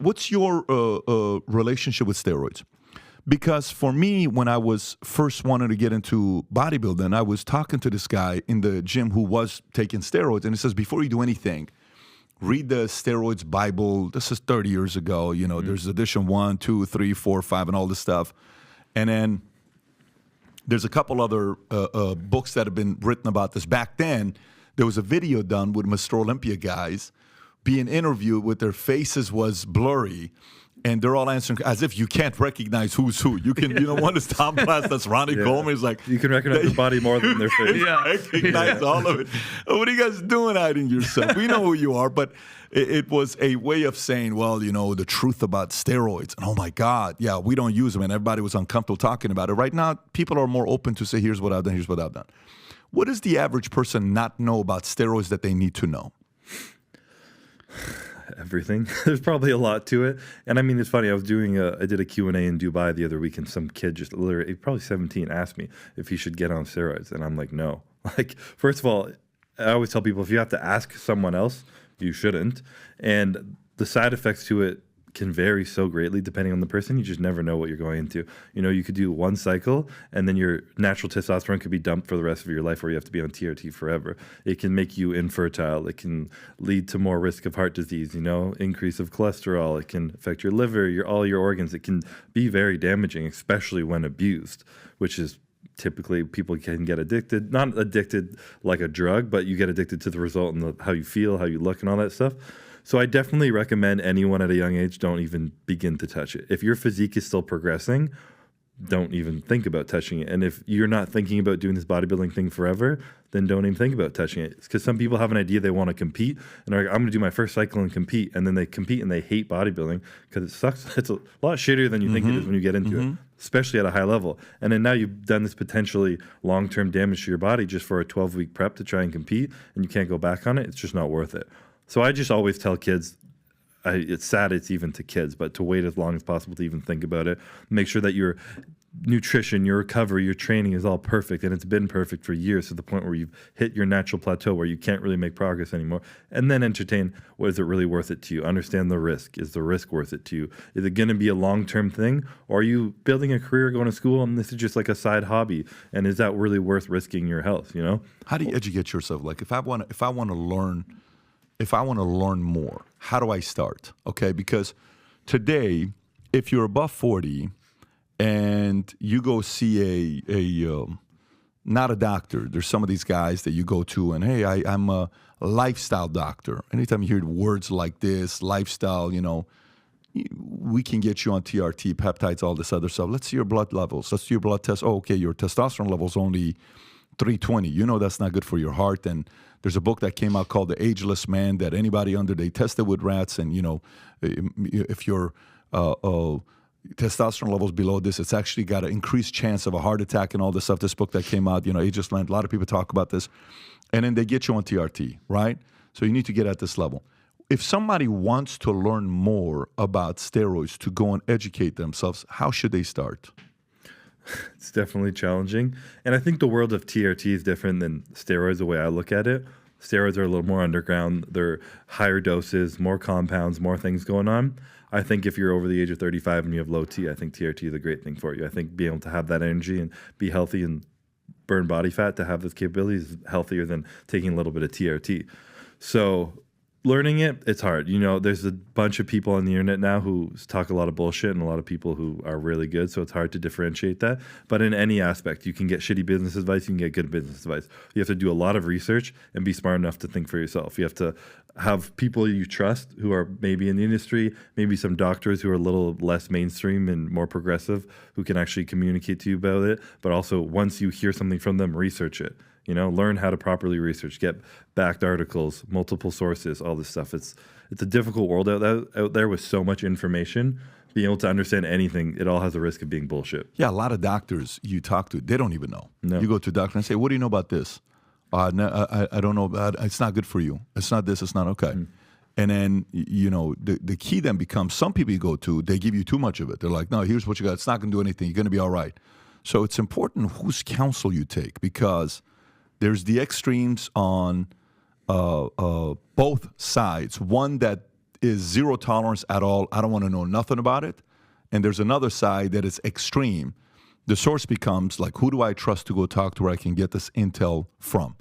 what's your relationship with steroids? Because for me, when I was first wanting to get into bodybuilding, I was talking to this guy in the gym who was taking steroids, and he says, before you do anything, read the steroids Bible. This is 30 years ago. You know, there's edition 1, 2, 3, 4, 5, and all this stuff. And then there's a couple other books that have been written about this. Back then, there was a video done with Mr. Olympia guys being interviewed with their faces was blurry. And they're all answering as if you can't recognize who's who. You can, you know, one is Tom Glass, that's Ronnie Coleman. He's like, you can recognize the body more than their face. Recognize all of it. What are you guys doing hiding yourself? We know who you are, but it was a way of saying, well, you know, the truth about steroids. And oh my God, yeah, we don't use them. And everybody was uncomfortable talking about it. Right now, people are more open to say, here's what I've done, here's what I've done. What does the average person not know about steroids that they need to know? Everything. There's probably a lot to it. And I mean, it's funny. I did a Q&A in Dubai the other week, and some kid just literally, probably 17, asked me if he should get on steroids. And I'm like, no. Like, first of all, I always tell people, if you have to ask someone else, you shouldn't. And the side effects to it can vary so greatly depending on the person. You just never know what you're going into. You know, you could do one cycle and then your natural testosterone could be dumped for the rest of your life, where you have to be on TRT forever. It can make you infertile. It can lead to more risk of heart disease, you know, increase of cholesterol. It can affect your liver, all your organs. It can be very damaging, especially when abused, which is typically people can get addicted, not addicted like a drug, but you get addicted to the result and how you feel, how you look, and all that stuff. So I definitely recommend anyone at a young age, don't even begin to touch it. If your physique is still progressing, don't even think about touching it. And if you're not thinking about doing this bodybuilding thing forever, then don't even think about touching it. Because some people have an idea they want to compete, and they're like, I'm going to do my first cycle and compete. And then they compete and they hate bodybuilding because it sucks. It's a lot shittier than you think it is when you get into it, especially at a high level. And then now you've done this potentially long-term damage to your body just for a 12-week prep to try and compete, and you can't go back on it. It's just not worth it. So I just always tell kids, it's sad it's even to kids, but to wait as long as possible to even think about it. Make sure that your nutrition, your recovery, your training is all perfect, and it's been perfect for years to the point where you've hit your natural plateau where you can't really make progress anymore. And then entertain, well, is it really worth it to you? Understand the risk. Is the risk worth it to you? Is it going to be a long-term thing? Or are you building a career, going to school, and this is just like a side hobby? And is that really worth risking your health, you know? How do you educate yourself? Like if I want to learn more, how do I start? Okay, because today, if you're above 40 and you go see not a doctor, there's some of these guys that you go to and, hey, I'm a lifestyle doctor. Anytime you hear words like this, lifestyle, you know, we can get you on TRT, peptides, all this other stuff. Let's see your blood levels. Let's do your blood test. Oh, okay, your testosterone level's only 320. You know that's not good for your heart. And there's a book that came out called The Ageless Man that anybody they tested with rats, and, you know, if your testosterone levels below this, it's actually got an increased chance of a heart attack and all this stuff. This book that came out, you know, Ageless Man, a lot of people talk about this. And then they get you on TRT, right? So you need to get at this level. If somebody wants to learn more about steroids to go and educate themselves, how should they start? It's definitely challenging. And I think the world of TRT is different than steroids the way I look at it. Steroids are a little more underground. They're higher doses, more compounds, more things going on. I think if you're over the age of 35 and you have low T, I think TRT is a great thing for you. I think being able to have that energy and be healthy and burn body fat to have those capabilities is healthier than taking a little bit of TRT. So learning it, it's hard. You know, there's a bunch of people on the internet now who talk a lot of bullshit and a lot of people who are really good, so it's hard to differentiate that. But in any aspect, you can get shitty business advice, you can get good business advice. You have to do a lot of research and be smart enough to think for yourself. You have to have people you trust who are maybe in the industry, maybe some doctors who are a little less mainstream and more progressive who can actually communicate to you about it. But also, once you hear something from them, research it. You know, learn how to properly research, get backed articles, multiple sources, all this stuff. It's a difficult world out there with so much information. Being able to understand anything, it all has a risk of being bullshit. Yeah, a lot of doctors you talk to, they don't even know. No. You go to a doctor and say, what do you know about this? No, I don't know. It's not good for you. It's not this. It's not okay. And then, you know, the key then becomes some people you go to, they give you too much of it. They're like, no, here's what you got. It's not going to do anything. You're going to be all right. So it's important whose counsel you take, because there's the extremes on both sides. One that is zero tolerance at all. I don't want to know nothing about it. And there's another side that is extreme. The source becomes like, who do I trust to go talk to where I can get this intel from?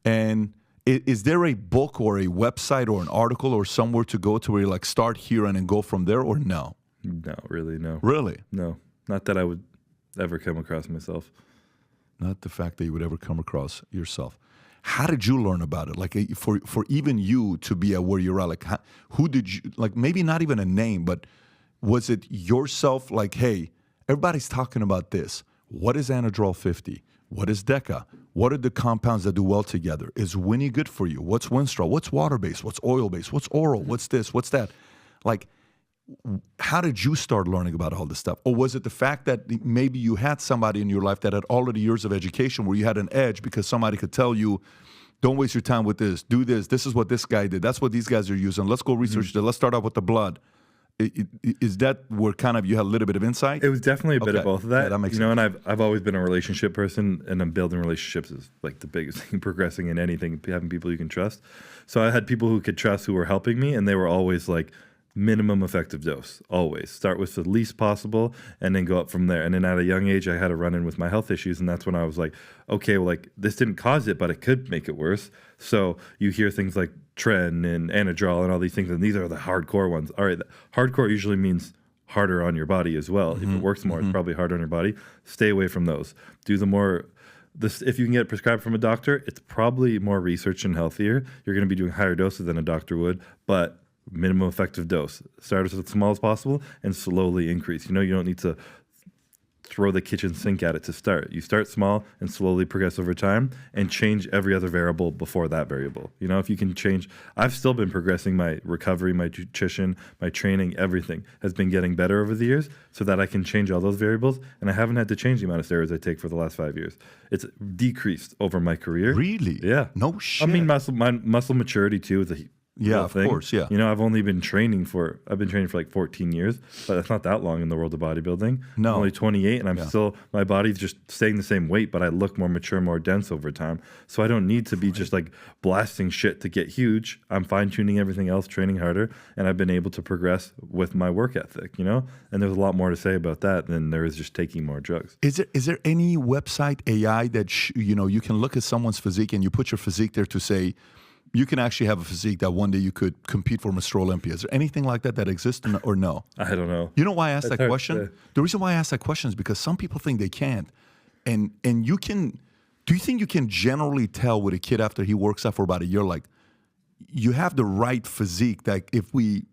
And is there a book or a website or an article or somewhere to go to where you like start here and then go from there, or no? No, really, no. Really? No, not that I would ever come across myself. Not the fact that you would ever come across yourself. How did you learn about it? Like for even you to be at where you're at, like who did you, like maybe not even a name, but was it yourself like, hey, everybody's talking about this. What is Anadrol 50? What is Deca? What are the compounds that do well together? Is Winnie good for you? What's Winstrol? What's water-based? What's oil-based? What's oral? What's this? What's that? Like, how did you start learning about all this stuff? Or was it the fact that maybe you had somebody in your life that had already years of education where you had an edge because somebody could tell you, don't waste your time with this, do this, this is what this guy did, that's what these guys are using, let's go research that, let's start out with the blood. Is that where kind of you had a little bit of insight? It was definitely a bit of both of that. Yeah, that makes sense. sense. And I've always been a relationship person, and I'm building relationships is like the biggest thing, progressing in anything, having people you can trust. So I had people who could trust who were helping me, and they were always like, minimum effective dose, always. Start with the least possible and then go up from there. And then at a young age, I had a run-in with my health issues, and that's when I was like, okay, well, like this didn't cause it, but it could make it worse. So you hear things like Tren and Anadrol and all these things, and these are the hardcore ones. All right, hardcore usually means harder on your body as well. If it works more, it's probably harder on your body. Stay away from those. Do the more... if you can get it prescribed from a doctor, it's probably more research and healthier. You're going to be doing higher doses than a doctor would, but minimum effective dose. Start as small as possible and slowly increase. You don't need to throw the kitchen sink at it to start. You start small and slowly progress over time and change every other variable before that variable. If you can change, I've still been progressing my recovery, my nutrition, my training, everything has been getting better over the years so that I can change all those variables, and I haven't had to change the amount of steroids I take for the last 5 years. It's decreased over my career. Really? Yeah. No shit. I mean, muscle maturity too is a of thing. Course, yeah. I've been training for like 14 years, but that's not that long in the world of bodybuilding. No. I'm only 28, and I'm still, my body's just staying the same weight, but I look more mature, more dense over time. So I don't need to be just like blasting shit to get huge. I'm fine-tuning everything else, training harder, and I've been able to progress with my work ethic, And there's a lot more to say about that than there is just taking more drugs. Is there any website AI that, you can look at someone's physique and you put your physique there to say, you can actually have a physique that one day you could compete for Mr. Olympia. Is there anything like that exists or no? I don't know. You know why I asked that question? The reason why I asked that question is because some people think they can't. And you can, do you think you can generally tell with a kid after he works out for about a year, like, you have the right physique that if we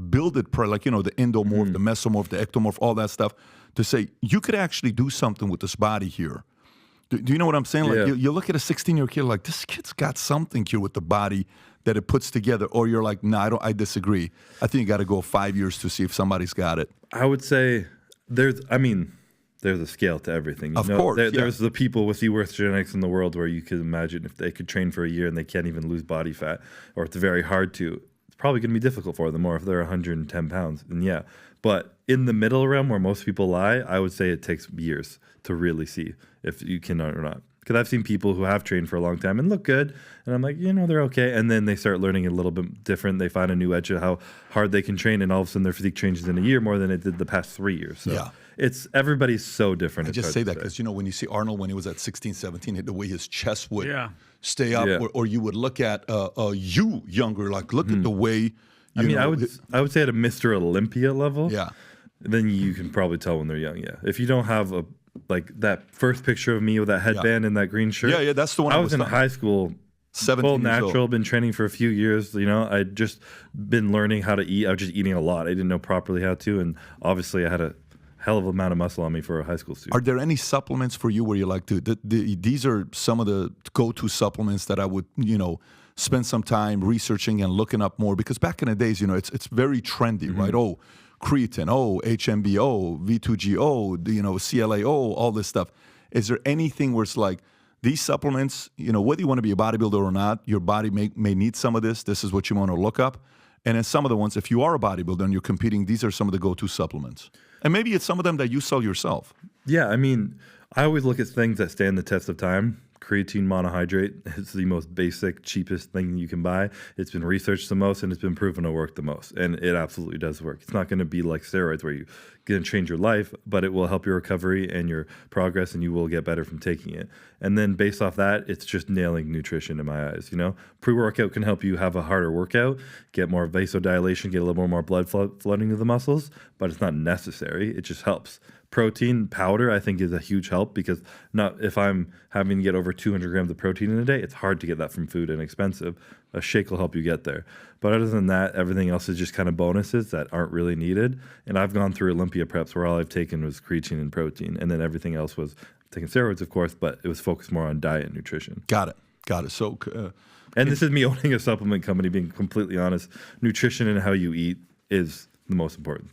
build it, the endomorph, the mesomorph, the ectomorph, all that stuff, to say, you could actually do something with this body here. Do you know what I'm saying? Like you look at a 16-year-old kid, like this kid's got something here with the body that it puts together, or you're like, no, I disagree. I think you got to go 5 years to see if somebody's got it. I would say there's a scale to everything. Of course, there's the people with the worst genetics in the world where you could imagine if they could train for a year and they can't even lose body fat, or it's very hard to. It's probably going to be difficult for them, or if they're 110 pounds, then yeah. But in the middle realm where most people lie, I would say it takes years to really see if you can or not. Because I've seen people who have trained for a long time and look good, and I'm like, they're okay. And then they start learning a little bit different. They find a new edge of how hard they can train, and all of a sudden their physique changes in a year more than it did the past 3 years. So everybody's so different. I just say that because, when you see Arnold when he was at 16, 17, the way his chest would stay up, or you would look at you younger, like look at the way. I would say at a Mr. Olympia level, then you can probably tell when they're young. Yeah, if you don't have that first picture of me with that headband and that green shirt. That's the one. I was in high school, 17 full natural, been training for a few years. I'd just been learning how to eat. I was just eating a lot. I didn't know properly how to, and obviously I had a hell of a amount of muscle on me for a high school student. Are there any supplements for you where you're like, dude, these are some of the go-to supplements that I would, spend some time researching and looking up more? Because back in the days, it's very trendy, right? Oh, creatine, HMB, V2GO, CLAO, all this stuff. Is there anything where it's like, these supplements, whether you want to be a bodybuilder or not, your body may need some of this. This is what you want to look up. And then some of the ones, if you are a bodybuilder and you're competing, these are some of the go-to supplements. And maybe it's some of them that you sell yourself. Yeah, I always look at things that stand the test of time, creatine monohydrate is the most basic, cheapest thing you can buy. It's been researched the most and it's been proven to work the most. And it absolutely does work. It's not going to be like steroids where you're going to change your life, but it will help your recovery and your progress, and you will get better from taking it. And then based off that, it's just nailing nutrition in my eyes. Pre-workout can help you have a harder workout, get more vasodilation, get a little more blood flooding to the muscles, but it's not necessary. It just helps. Protein powder, I think, is a huge help, because if I'm having to get over 200 grams of protein in a day, it's hard to get that from food and expensive. A shake will help you get there. But other than that, everything else is just kind of bonuses that aren't really needed. And I've gone through Olympia preps where all I've taken was creatine and protein, and then everything else was taking steroids, of course, but it was focused more on diet and nutrition. Got it. So, and this is me owning a supplement company, being completely honest. Nutrition and how you eat is the most important thing.